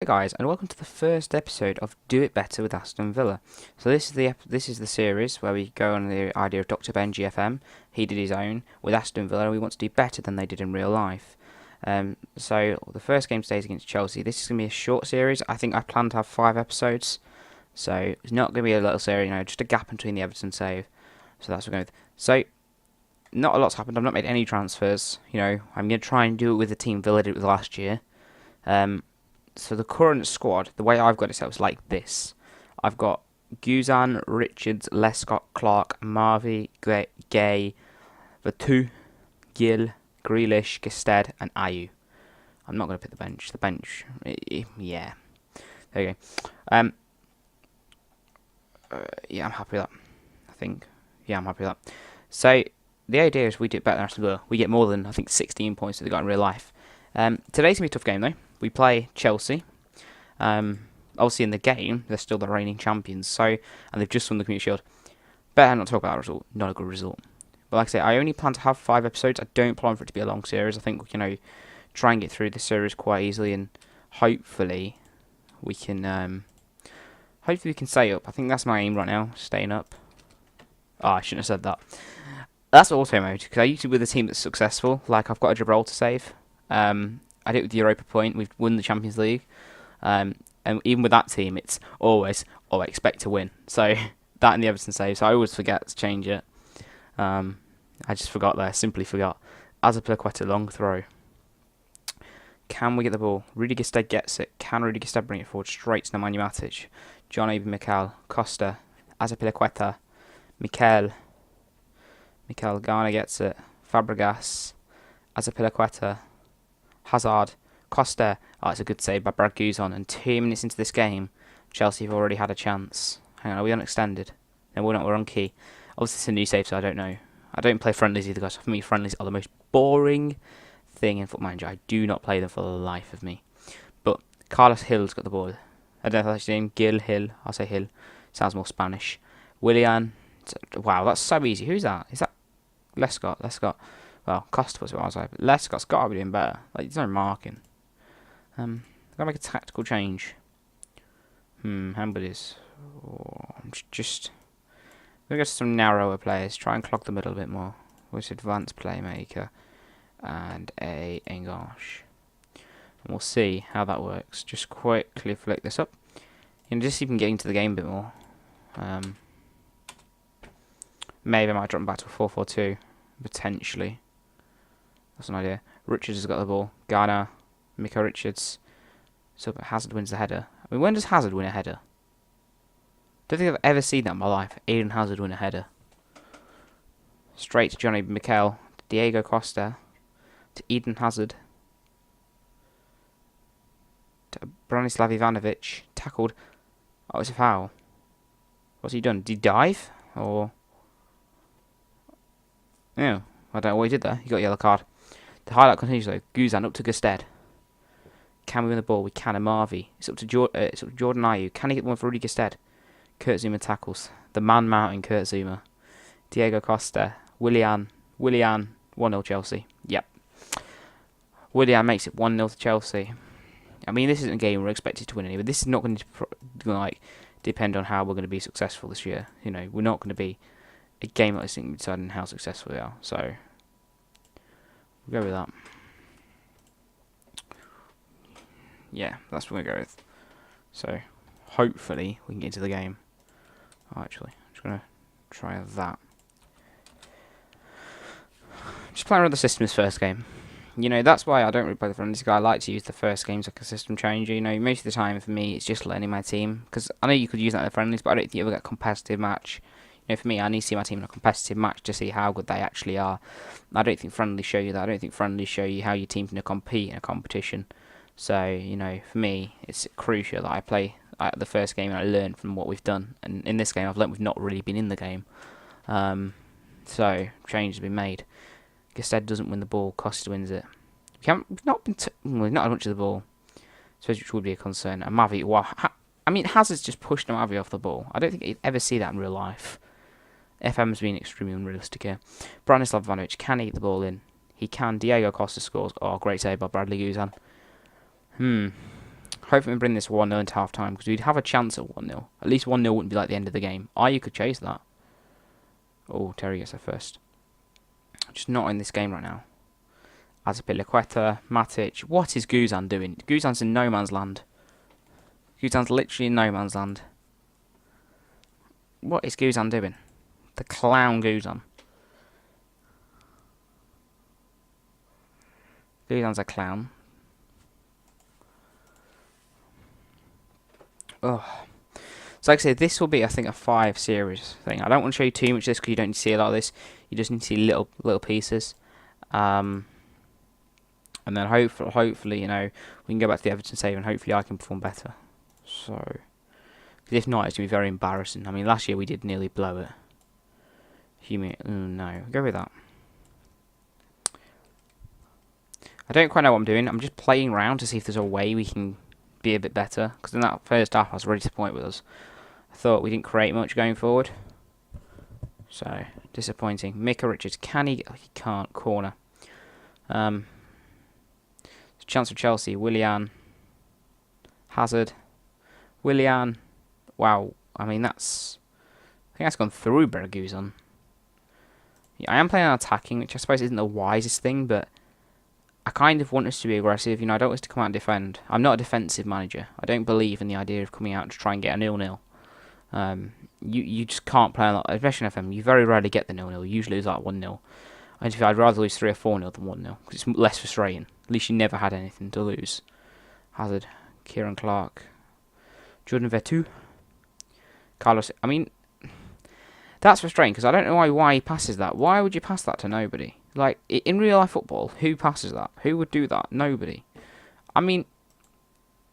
guys, and welcome to the first episode of Do It Better with Aston Villa. So this is the series where we go on the idea of Dr. Ben GFM. He did his own with Aston Villa, and we want to do better than they did in real life. So the first game today is against Chelsea. This is going to be a short series. I think I plan to have 5 episodes, so it's not going to be a little series, just a gap between the Everton save. So that's what we're going with. So not a lot's happened. I've not made any transfers. I'm going to try and do it with the team Villa did with last year. So the current squad, the way I've got it set up is like this. I've got Guzan, Richards, Lescott, Clark, Marvey, Gay, Vatu, Gill, Grealish, Gested, and Ayew. I'm not going to pick the bench. The bench, yeah. There you go. Yeah, I'm happy with that. I think. Yeah, I'm happy with that. So the idea is we do it better than Aston Villa. We get more than, I think, 16 points that they got in real life. Today's going to be a tough game, though. We play Chelsea. Obviously, in the game, they're still the reigning champions, and they've just won the Community Shield. Better not talk about that result. Not a good result. But like I say, I only plan to have 5 episodes. I don't plan for it to be a long series. I think, try and get through this series quite easily, and hopefully we can stay up. I think that's my aim right now, staying up. Oh, I shouldn't have said that. That's auto mode, because I usually with a team that's successful, like I've got a Gibraltar save. I did it with the Europa Point. We've won the Champions League. And even with that team, it's always, I expect to win. So, that and the Everton save. So, I always forget to change it. I just forgot there. Simply forgot. Azpilicueta, long throw. Can we get the ball? Rudy Gested gets it. Can Rudy Gested bring it forward straight to Nemanja Matic? John Obi Mikel. Costa. Azpilicueta. Mikel Garner gets it. Fabregas. Azpilicueta. Hazard, Costa. Oh, it's a good save by Brad Guzan. And 2 minutes into this game, Chelsea have already had a chance. Hang on, are we on extended? No, we're not. We're on key. Obviously, it's a new save, so I don't know. I don't play friendlies either, guys. For me, friendlies are the most boring thing in Football Manager. I do not play them for the life of me. But Carlos Hill's got the ball. I don't know if that's his name. Hill. I'll say Hill. Sounds more Spanish. Willian. Wow, that's so easy. Who's that? Is that Lescott? Well, Costa was what I was like. Lescott's got to be doing better. There's no marking. Gotta make a tactical change. Hamburgers. I'm just gonna go to some narrower players. Try and clog the middle a bit more. With advanced playmaker and a Engosh. And we'll see how that works. Just quickly flick this up. Just even getting to the game a bit more. Maybe I might drop back to a 4-4-2 potentially. That's an idea. Richards has got the ball. Garner, Miko Richards. So Hazard wins the header. I mean, when does Hazard win a header? Don't think I've ever seen that in my life. Eden Hazard win a header. Straight to Johnny Mikel. To Diego Costa. To Eden Hazard. To Branislav Ivanovic. Tackled. Oh, it's a foul. What's he done? Did he dive? Or... No. I don't know what he did there. He got a yellow card. The highlight continues though. Guzan up to Gested. Can we win the ball? We can. And Marvey. It's up to Jordan Ayew. Can he get one for Rudy Gested? Kurt Zuma tackles. The man mountain Kurt Zuma. Diego Costa. Willian. 1-0 Chelsea. Yep. Willian makes it 1-0 to Chelsea. I mean, this isn't a game we're expected to win anyway. This is not going to depend on how we're going to be successful this year. We're not going to be a game like this thing deciding how successful we are. So we'll go with that. Yeah, that's what we're going to go with. So, hopefully, we can get into the game. Oh, actually, I'm just going to try that. Just playing around the system this first game. That's why I don't really play the friendlies. I like to use the first games like a system changer. Most of the time for me, it's just learning my team. Because I know you could use that in the friendlies, but I don't think you ever get a competitive match. For me, I need to see my team in a competitive match to see how good they actually are. I don't think friendlies show you that. I don't think friendlies show you how your team's going to compete in a competition. So, for me, it's crucial that I play the first game and I learn from what we've done. And in this game, I've learned we've not really been in the game. So, change has been made. Gested doesn't win the ball. Costa wins it. We've not had much of the ball. Which would be a concern. And Mavi, wow. Hazard's just pushed Mavi off the ball. I don't think you'd ever see that in real life. FM's been extremely unrealistic here. Branislav Ivanovic, can he get the ball in? He can. Diego Costa scores. Oh, great save by Bradley Guzan. Hopefully we bring this 1-0 into half time, because we'd have a chance at 1-0. At least 1-0 wouldn't be like the end of the game. You could chase that. Oh, Terry gets there first. Just not in this game right now. Azpilicueta, Matic. What is Guzan doing? Guzan's in no man's land. Guzan's literally in no man's land. What is Guzan doing? The clown Guzan. Guzan's a clown. Oh. So like I said, this will be, I think, a 5 series thing. I don't want to show you too much of this because you don't need to see a lot of this. You just need to see little pieces. And then hopefully, you know, we can go back to the Everton save and hopefully I can perform better. So, because if not, it's going to be very embarrassing. I mean, last year we did nearly blow it. No, go with that. I don't quite know what I'm doing. I'm just playing around to see if there's a way we can be a bit better. Because in that first half, I was really disappointed with us. I thought we didn't create much going forward. So, disappointing. Micah Richards, can he? Oh, he can't. Corner. Chance for Chelsea. Willian. Hazard. Willian. Wow. I mean, I think that's gone through Berguzan. Yeah, I am playing on attacking, which I suppose isn't the wisest thing, but I kind of want us to be aggressive. You know, I don't want us to come out and defend. I'm not a defensive manager. I don't believe in the idea of coming out to try and get a 0-0. You just can't play a lot, especially in FM. You very rarely get the 0-0. You usually lose like 1-0. I'd rather lose 3 or 4-0 than 1-0 because it's less frustrating. At least you never had anything to lose. Hazard, Kieran Clark, Jordan Veretout, Carlos. I mean, that's frustrating because I don't know why he passes that. Why would you pass that to nobody? Like, in real life football, who passes that? Who would do that? Nobody. I mean,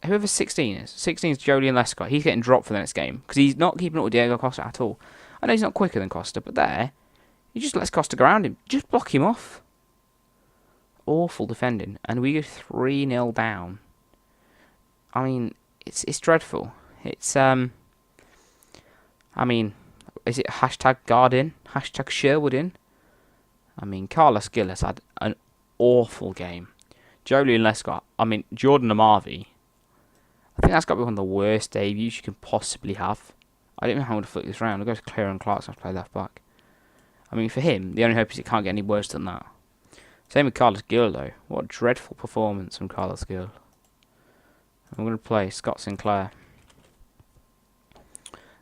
whoever 16 is. 16 is Julian Lescott. He's getting dropped for the next game because he's not keeping up with Diego Costa at all. I know he's not quicker than Costa, but there, he just lets Costa go around him. Just block him off. Awful defending. And we go 3-0 down. I mean, it's dreadful. It's, I mean, is it hashtag guard in? Hashtag Sherwood in? I mean, Carlos Gillis had an awful game. Julian Lescott, I mean, Jordan Amavi. I think that's got to be one of the worst debuts you can possibly have. I don't know how I'm going to flick this round. I'll go to Kieran Clark to play left back. I mean, for him, the only hope is it can't get any worse than that. Same with Carlos Gil, though. What a dreadful performance from Carlos Gil. I'm going to play Scott Sinclair.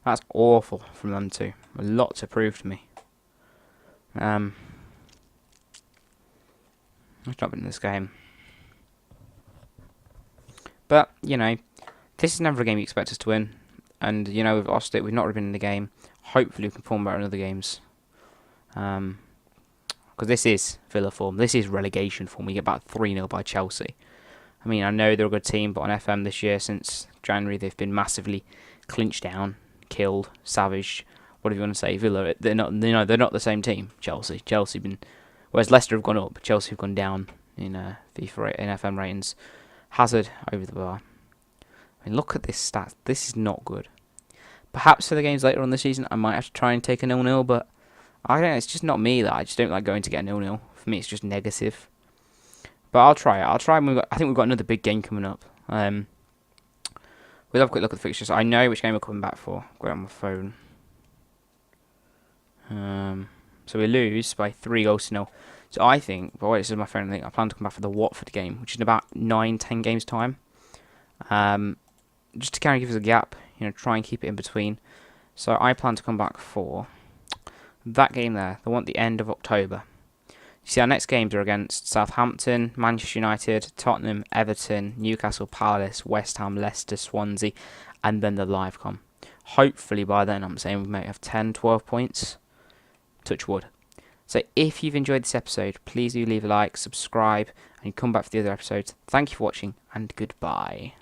That's awful from them two. A lot to prove to me. I've not been in this game. But, you know, this is never a game you expect us to win. And, you know, we've lost it. We've not really been in the game. Hopefully we can perform better in other games. Because this is Villa form. This is relegation form. We get about 3-0 by Chelsea. I mean, I know they're a good team, but on FM this year, since January, they've been massively clinched down, killed, savaged, whatever you want to say. Villa, they're not, you know, they're not the same team. Chelsea been, whereas Leicester have gone up, Chelsea have gone down in FIFA in FM ratings. Hazard over the bar. I mean, look at this stats. This is not good. Perhaps for the games later on this season, I might have to try and take a 0-0, but I don't know. It's just not me that I just don't like going to get a 0-0. For me, it's just negative. But I'll try it. I think we've got another big game coming up. We'll have a quick look at the fixtures. I know which game we're coming back for. I've got it on my phone. So we lose by 3-0. So I think, but wait, this is my phone. I plan to come back for the Watford game, which is in about 9-10 games time. Just to kind of give us a gap, you know, try and keep it in between. So I plan to come back for that game there, the one at the end of October. You see, our next games are against Southampton, Manchester United, Tottenham, Everton, Newcastle Palace, West Ham, Leicester, Swansea, and then the live com. Hopefully by then, I'm saying we may have 10, 12 points. Touch wood. So if you've enjoyed this episode, please do leave a like, subscribe, and come back for the other episodes. Thank you for watching, and goodbye.